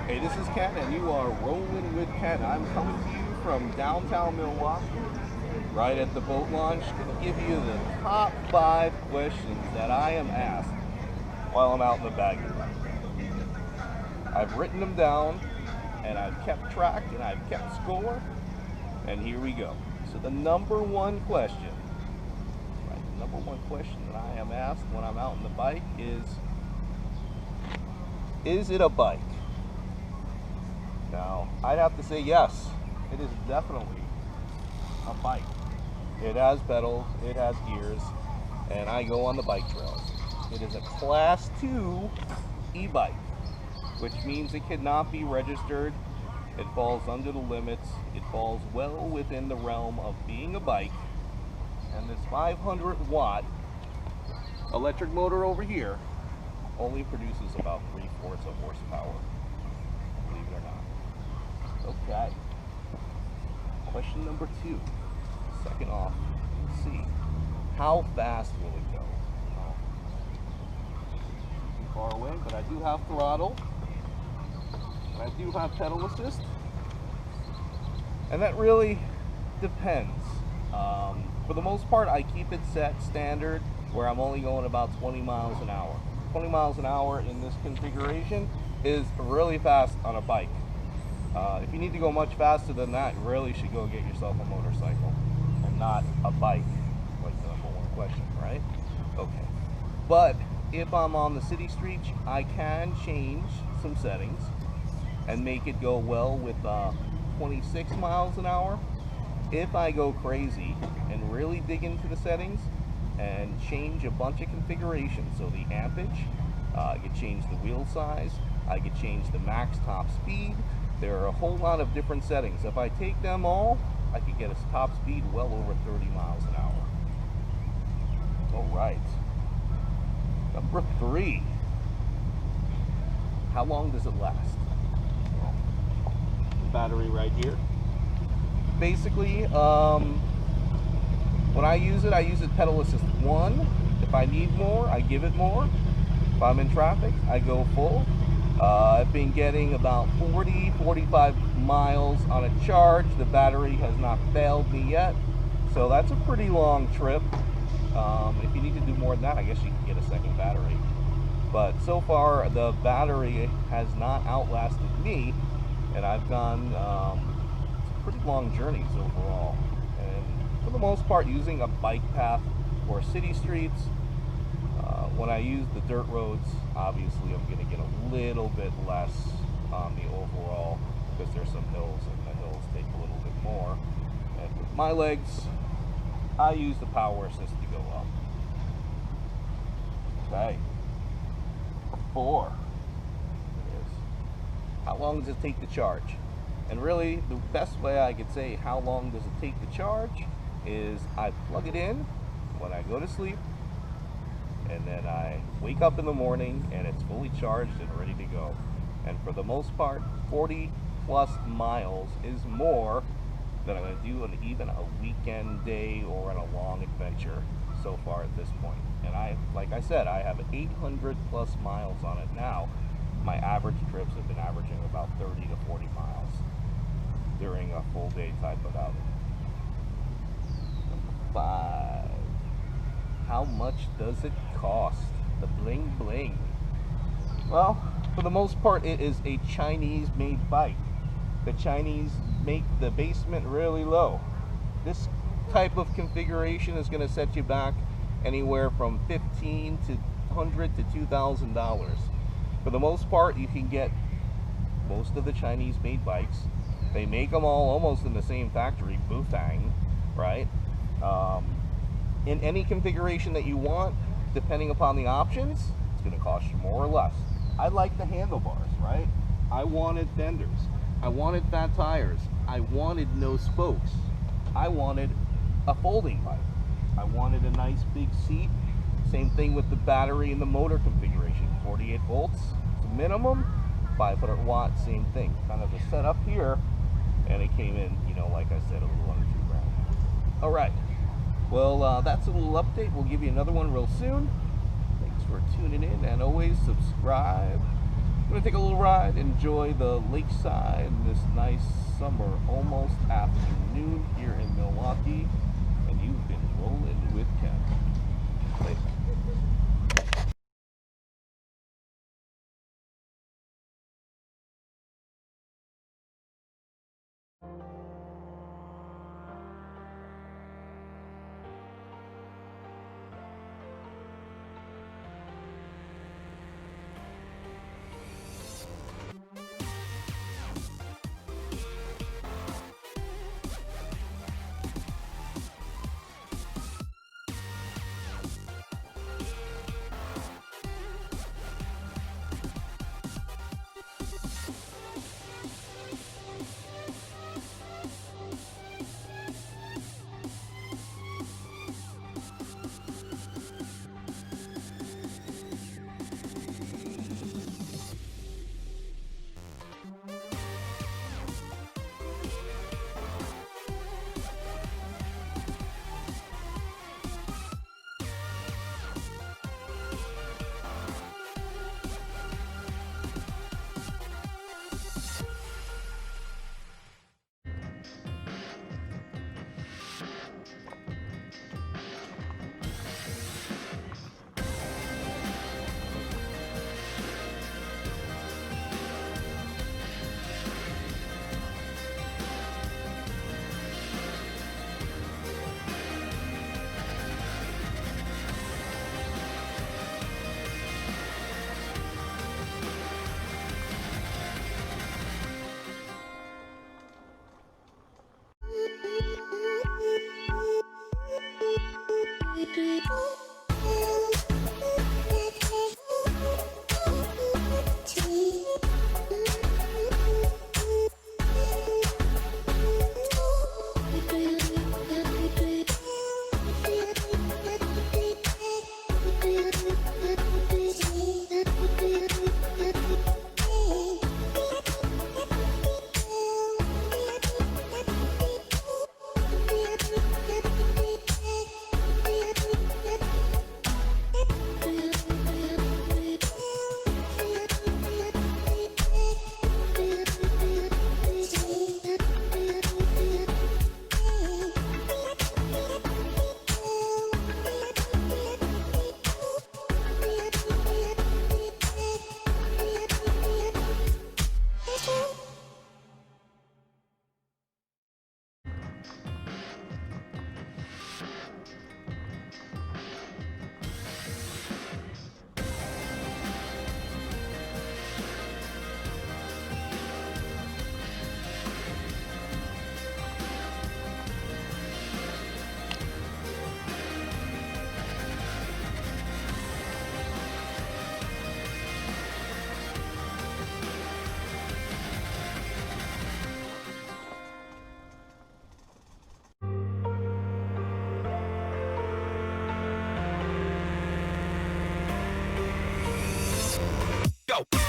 Hey, this is Ken, and you are rolling with Ken. I'm coming to you from downtown Milwaukee, right at the boat launch, to give you the top 5 questions that I am asked while I'm out in the Bagi. I've written them down, and I've kept track, and I've kept score, and here we go. So the number one question, the number one question that I am asked when I'm out on the bike is it a bike? Now, I'd have to say yes, it is definitely a bike. It has pedals, it has gears, and I go on the bike trails. It is a Class 2 e-bike, which means it cannot be registered. It falls under the limits. It falls well within the realm of being a bike. And this 500 watt electric motor over here only produces about 3/4 of horsepower, believe it or not. Okay. Question number 2. Second off, let's see. How fast will it go? Too far away, but I do have throttle. And I do have pedal assist. And that really depends. For the most part, I keep it set standard where I'm only going about 20 miles an hour. 20 miles an hour in this configuration is really fast on a bike. If you need to go much faster than that, you really should go get yourself a motorcycle and not a bike, like the number one question, right? Okay. But if I'm on the city streets, I can change some settings and make it go well with 26 miles an hour. If I go crazy and really dig into the settings and change a bunch of configurations, so the ampage, I could change the wheel size, I could change the max top speed. There are a whole lot of different settings. If I take them all, I could get a top speed well over 30 miles an hour. All right. Number 3. How long does it last? Well, the battery right here. Basically, when I use it pedal assist 1. If I need more, I give it more. If I'm in traffic, I go full. I've been getting about 45 miles on a charge. The battery has not failed me yet, so that's a pretty long trip. If you need to do more than that, I guess you can get a second battery. But so far, the battery has not outlasted me, and I've gone pretty long journeys overall. And for the most part, using a bike path or city streets. When I use the dirt roads, obviously I'm going to get a little bit less on the overall because there's some hills and the hills take a little bit more. And with my legs, I use the power assist to go up. Okay. 4 is how long does it take to charge? And really, the best way I could say how long does it take to charge is I plug it in when I go to sleep, and then I wake up in the morning and it's fully charged and ready to go. And for the most part, 40 plus miles is more than I'm going to do on even a weekend day or on a long adventure so far at this point. And like I said, I have 800 plus miles on it now. My average trips have been averaging about 30 to 40 miles during a full day type of outing. Number 5. How much does it cost? The bling bling. Well, for the most part, it is a Chinese made bike. The Chinese make the basement really low. This type of configuration is going to set you back anywhere from $1,500 to $2,000. For the most part, you can get most of the Chinese made bikes. They make them all almost in the same factory, Bufang, right? In any configuration that you want, depending upon the options, it's going to cost you more or less. I like the handlebars, right? I wanted fenders. I wanted fat tires. I wanted no spokes. I wanted a folding bike. I wanted a nice big seat. Same thing with the battery and the motor configuration. 48 volts, it's a minimum. 500 watts, same thing. Kind of a setup here, and it came in, like I said, a little under $2,000. All right. Well, that's a little update. We'll give you another one real soon. Thanks for tuning in, and always subscribe I'm gonna take a little ride, enjoy the lakeside this nice summer, almost afternoon here in Milwaukee, and you've been rolling with Ken. Later. Go.